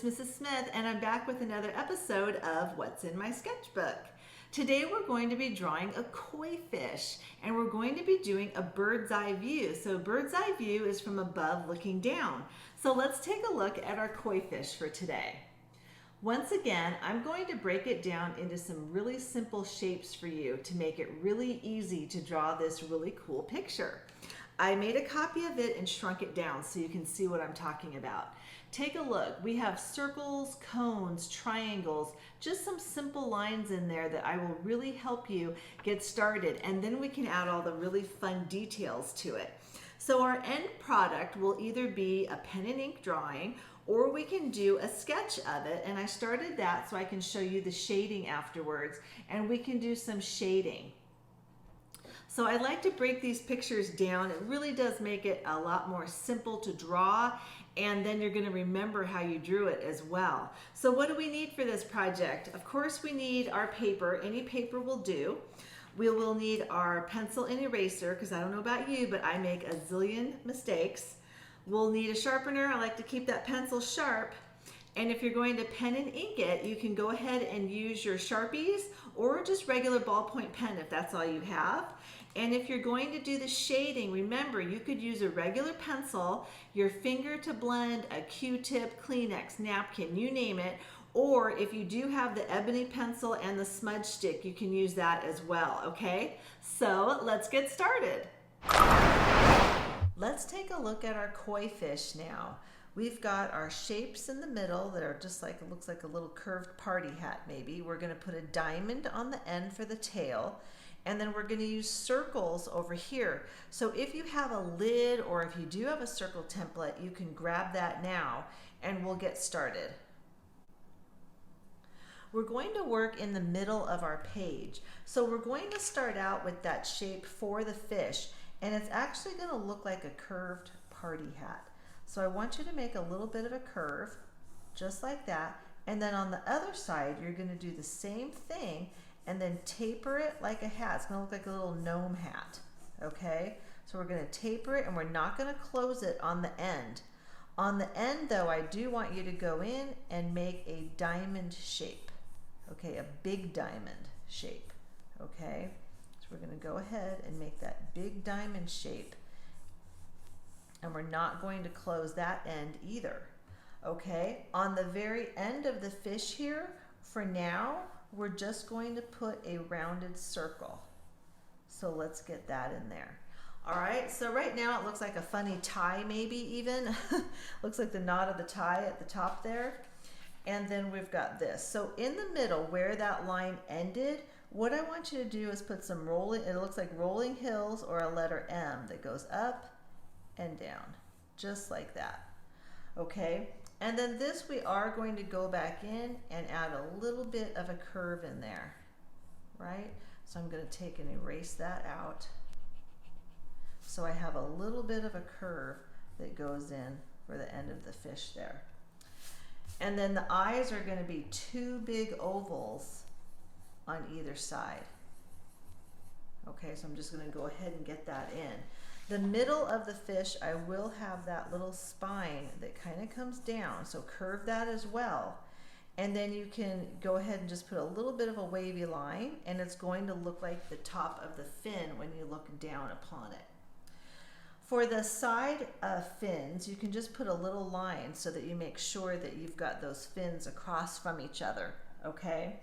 it's Mrs. Smith, and I'm back with another episode of What's in My Sketchbook. Today we're going to be drawing a koi fish, and we're going to be doing a bird's eye view. So bird's eye view is from above looking down. So let's take a look at our koi fish for today. Once again, I'm going to break it down into some really simple shapes for you to make it really easy to draw this really cool picture. I made a copy of it and shrunk it down so you can see what I'm talking about. Take a look. We have circles, cones, triangles, just some simple lines in there that I will really help you get started, and then we can add all the really fun details to it. So our end product will either be a pen and ink drawing, or we can do a sketch of it, and I started that so I can show you the shading afterwards, and we can do some shading. So I like to break these pictures down. It really does make it a lot more simple to draw, and then you're going to remember how you drew it as well. So what do we need for this project? Of course we need our paper. Any paper will do. We will need our pencil and eraser, because I don't know about you, but I make a zillion mistakes. We'll need a sharpener. I like to keep that pencil sharp. And if you're going to pen and ink it, you can go ahead and use your Sharpies or just regular ballpoint pen if that's all you have. And if you're going to do the shading, remember you could use a regular pencil, your finger to blend, a Q-tip, Kleenex, napkin, you name it. Or if you do have the ebony pencil and the smudge stick, you can use that as well, okay? So let's get started. Let's take a look at our koi fish now. We've got our shapes in the middle that are just like, it looks like a little curved party hat maybe. We're going to put a diamond on the end for the tail, and then we're going to use circles over here. So if you have a lid or if you do have a circle template, you can grab that now and we'll get started. We're going to work in the middle of our page. So we're going to start out with that shape for the fish, and it's actually going to look like a curved party hat. So I want you to make a little bit of a curve, just like that. And then on the other side, you're going to do the same thing and then taper it like a hat. It's going to look like a little gnome hat, okay? So we're going to taper it, and we're not going to close it on the end. On the end, though, I do want you to go in and make a diamond shape, okay? A big diamond shape, okay? So we're going to go ahead and make that big diamond shape. And we're not going to close that end either, okay? On the very end of the fish here, for now, we're just going to put a rounded circle. So let's get that in there. All right, so right now it looks like a funny tie maybe even. Looks like the knot of the tie at the top there. And then we've got this. So in the middle where that line ended, what I want you to do is put some rolling, it looks like rolling hills or a letter M that goes up and down, just like that, okay? And then this, we are going to go back in and add a little bit of a curve in there, right? So I'm going to take and erase that out. So I have a little bit of a curve that goes in for the end of the fish there. And then the eyes are going to be two big ovals on either side. Okay, so I'm just going to go ahead and get that in. The middle of the fish, I will have that little spine that kind of comes down, so curve that as well. And then you can go ahead and just put a little bit of a wavy line, and it's going to look like the top of the fin when you look down upon it. For the side fins, you can just put a little line so that you make sure that you've got those fins across from each other, okay?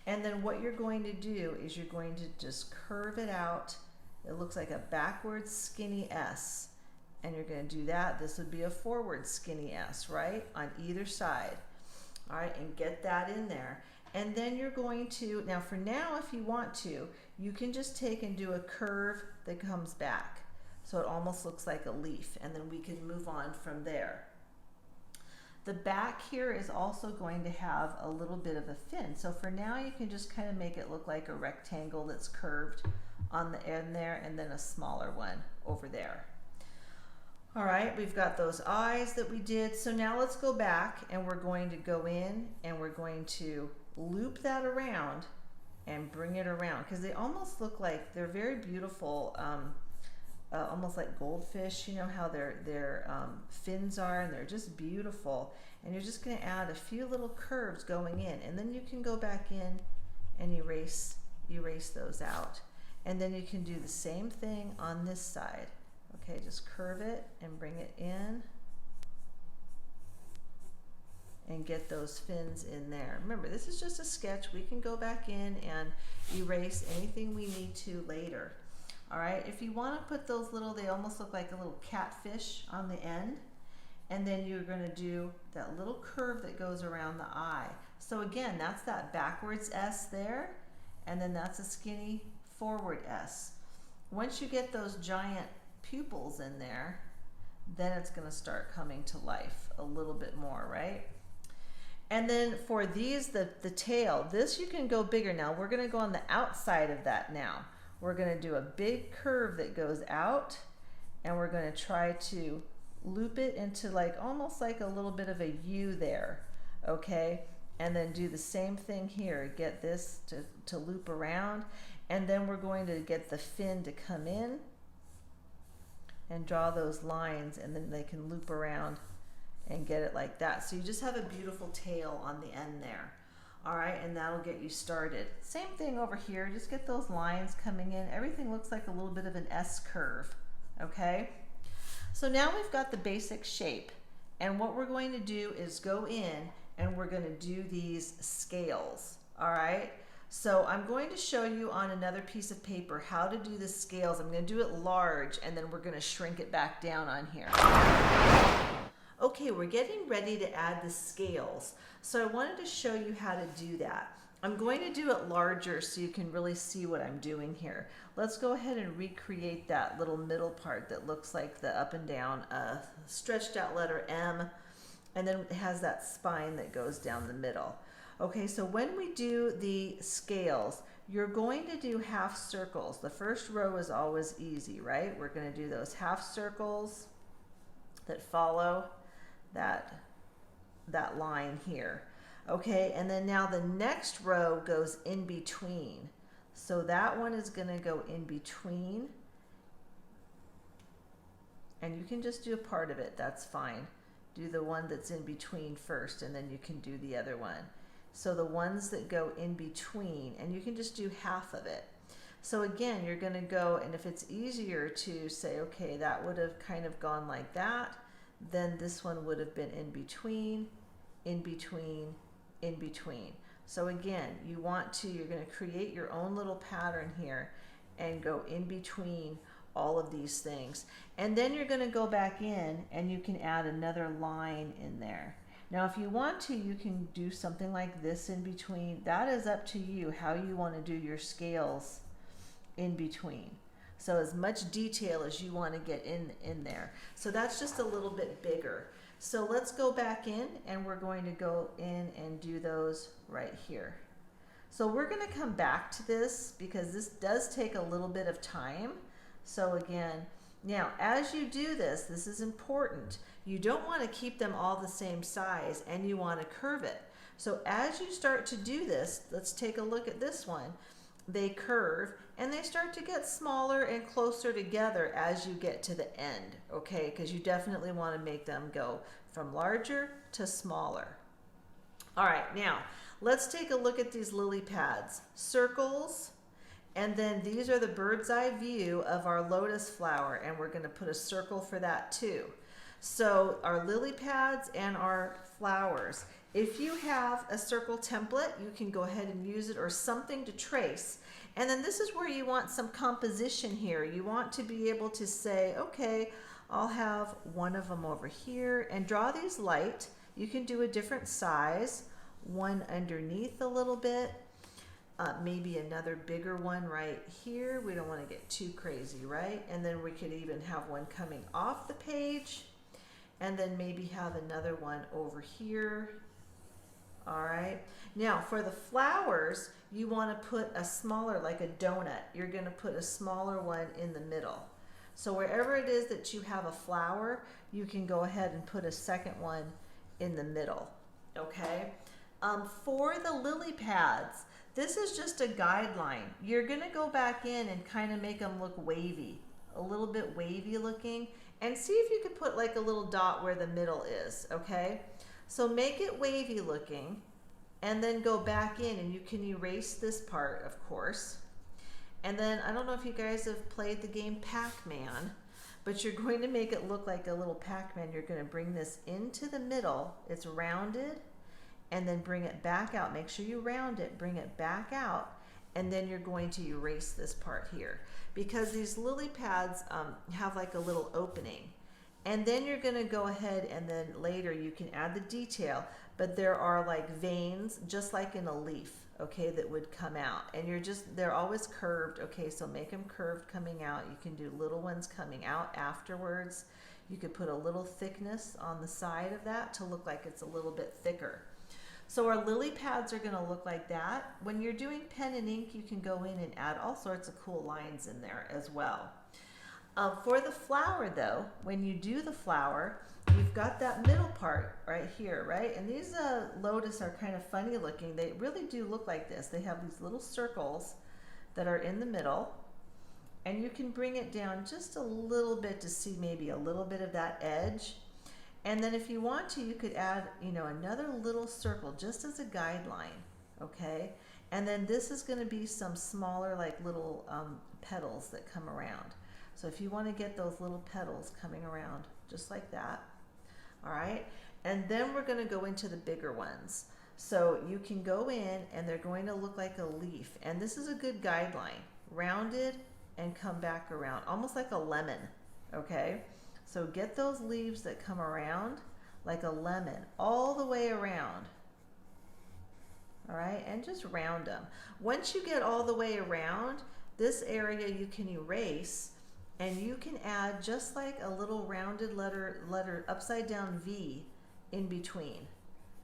And then what you're going to do is you're going to just curve it out. It looks like a backwards skinny S, and you're going to do that. This would be a forward skinny S, right, on either side. All right, and get that in there. And then you're going to, now for now, if you want to, you can just take and do a curve that comes back. So it almost looks like a leaf, and then we can move on from there. The back here is also going to have a little bit of a fin. So for now, you can just kind of make it look like a rectangle that's curved on the end there, and then a smaller one over there. All right, we've got those eyes that we did. So now let's go back, and we're going to go in and we're going to loop that around and bring it around, because they almost look like, they're very beautiful almost like goldfish, you know how their fins are, and they're just beautiful. And you're just going to add a few little curves going in, and then you can go back in and erase those out. And then you can do the same thing on this side. Okay, just curve it and bring it in and get those fins in there. Remember, this is just a sketch. We can go back in and erase anything we need to later. All right, if you want to put those little, they almost look like a little catfish on the end, and then you're going to do that little curve that goes around the eye. So again, that's that backwards S there, and then that's a skinny forward S. Once you get those giant pupils in there, then it's going to start coming to life a little bit more, right? And then for these, the tail, this you can go bigger. Now we're going to go on the outside of that now. We're going to do a big curve that goes out, and we're going to try to loop it into like almost like a little bit of a U there, okay? And then do the same thing here. Get this to loop around, and then we're going to get the fin to come in and draw those lines, and then they can loop around and get it like that. So you just have a beautiful tail on the end there. All right, and that'll get you started. Same thing over here, just get those lines coming in. Everything looks like a little bit of an S curve, okay? So now we've got the basic shape, and what we're going to do is go in and we're going to do these scales, all right? So I'm going to show you on another piece of paper how to do the scales. I'm going to do it large, and then we're going to shrink it back down on here. Okay, we're getting ready to add the scales. So I wanted to show you how to do that. I'm going to do it larger so you can really see what I'm doing here. Let's go ahead and recreate that little middle part that looks like the up and down stretched out letter M, and then it has that spine that goes down the middle. Okay, so when we do the scales, you're going to do half circles. The first row is always easy, right? We're going to do those half circles that follow that line here. Okay, and then now the next row goes in between. So that one is going to go in between. And you can just do a part of it, that's fine. Do the one that's in between first, and then you can do the other one. So the ones that go in between, and you can just do half of it. So again, you're going to go, and if it's easier to say, okay, that would have kind of gone like that, then this one would have been in between, in between, in between. So again, you're going to create your own little pattern here and go in between all of these things. And then you're going to go back in and you can add another line in there. Now, if you want to, you can do something like this in between. That is up to you how you want to do your scales in between. So as much detail as you want to get in there. So that's just a little bit bigger. So let's go back in, and we're going to go in and do those right here. So we're going to come back to this because this does take a little bit of time. So again, now as you do this, this is important. You don't want to keep them all the same size, and you want to curve it. So as you start to do this, let's take a look at this one. They curve, and they start to get smaller and closer together as you get to the end, okay? Because you definitely want to make them go from larger to smaller. All right, now let's take a look at these lily pads. Circles, and then these are the bird's eye view of our lotus flower, and we're going to put a circle for that too. So our lily pads and our flowers. If you have a circle template, you can go ahead and use it, or something to trace. And then this is where you want some composition here. You want to be able to say, okay, I'll have one of them over here, and draw these light. You can do a different size, one underneath a little bit, maybe another bigger one right here. We don't want to get too crazy, right? And then we could even have one coming off the page, and then maybe have another one over here. All right, now for the flowers, you want to put a smaller, like a donut. You're going to put a smaller one in the middle. So wherever it is that you have a flower, you can go ahead and put a second one in the middle, okay? For the lily pads, this is just a guideline. You're going to go back in and kind of make them look wavy, a little bit wavy looking, and see if you could put like a little dot where the middle is, okay? So make it wavy looking, and then go back in, and you can erase this part, of course. And then, I don't know if you guys have played the game Pac-Man, but you're going to make it look like a little Pac-Man. You're going to bring this into the middle. It's rounded, and then bring it back out. Make sure you round it, bring it back out, and then you're going to erase this part here. Because these lily pads have like a little opening. And then you're going to go ahead, and then later you can add the detail, but there are like veins, just like in a leaf, okay, that would come out. And they're always curved, okay, so make them curved coming out. You can do little ones coming out afterwards. You could put a little thickness on the side of that to look like it's a little bit thicker. So our lily pads are going to look like that. When you're doing pen and ink, you can go in and add all sorts of cool lines in there as well. For the flower though, when you do the flower, you've got that middle part right here, right? And these lotus are kind of funny looking. They really do look like this. They have these little circles that are in the middle, and you can bring it down just a little bit to see maybe a little bit of that edge. And then if you want to, you could add, another little circle just as a guideline, okay? And then this is going to be some smaller, like little petals that come around. So if you want to get those little petals coming around just like that, all right? And then we're going to go into the bigger ones. So you can go in, and they're going to look like a leaf. And this is a good guideline. Rounded and come back around, almost like a lemon, okay? So get those leaves that come around like a lemon all the way around, all right? And just round them. Once you get all the way around, this area you can erase, and you can add just like a little rounded letter upside down V in between,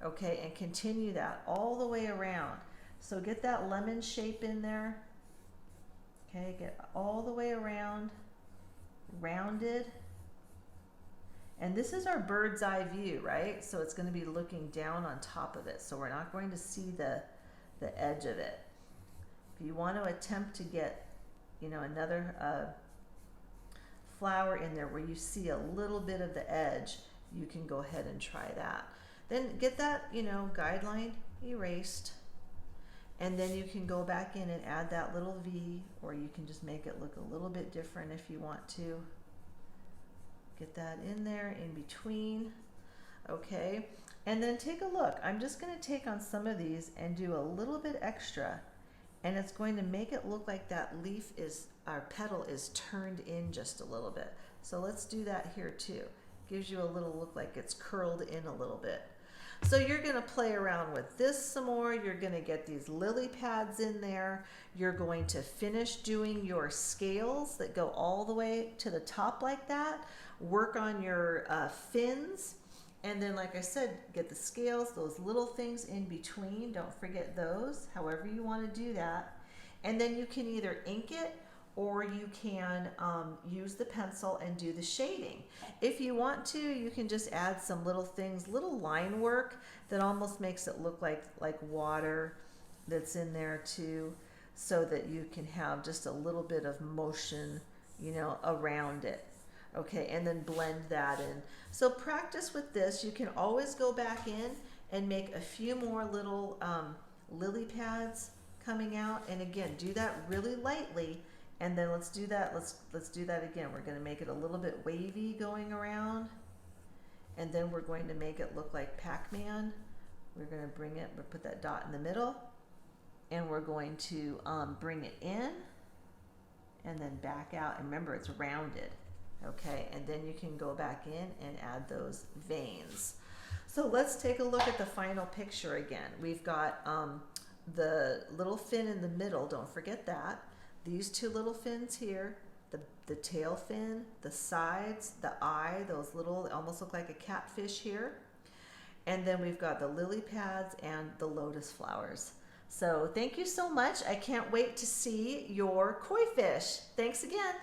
okay? And continue that all the way around. So get that lemon shape in there, okay? Get all the way around, rounded. And this is our bird's eye view, right? So it's going to be looking down on top of it. So we're not going to see the edge of it. If you want to attempt to get, another flower in there where you see a little bit of the edge, you can go ahead and try that. Then get that, guideline erased. And then you can go back in and add that little V, or you can just make it look a little bit different if you want to. Get that in there in between, okay? And then take a look. I'm just going to take on some of these and do a little bit extra, and it's going to make it look like that our petal is turned in just a little bit. So let's do that here too. Gives you a little look like it's curled in a little bit. So you're going to play around with this some more. You're going to get these lily pads in there. You're going to finish doing your scales that go all the way to the top like that. Work on your fins. And then, like I said, get the scales, those little things in between. Don't forget those, however you want to do that. And then you can either ink it, or you can use the pencil and do the shading. If you want to, you can just add some little things, little line work that almost makes it look like water that's in there too, so that you can have just a little bit of motion, around it. Okay, and then blend that in. So practice with this. You can always go back in and make a few more little lily pads coming out. And again, do that really lightly. And then let's do that. Let's do that again. We're going to make it a little bit wavy going around, and then we're going to make it look like Pac-Man. We're going to bring it. We'll put that dot in the middle, and we're going to bring it in, and then back out. And remember, it's rounded, okay? And then you can go back in and add those veins. So let's take a look at the final picture again. We've got the little fin in the middle. Don't forget that. These two little fins here, the tail fin, the sides, the eye, those little, almost look like a catfish here. And then we've got the lily pads and the lotus flowers. So thank you so much. I can't wait to see your koi fish. Thanks again.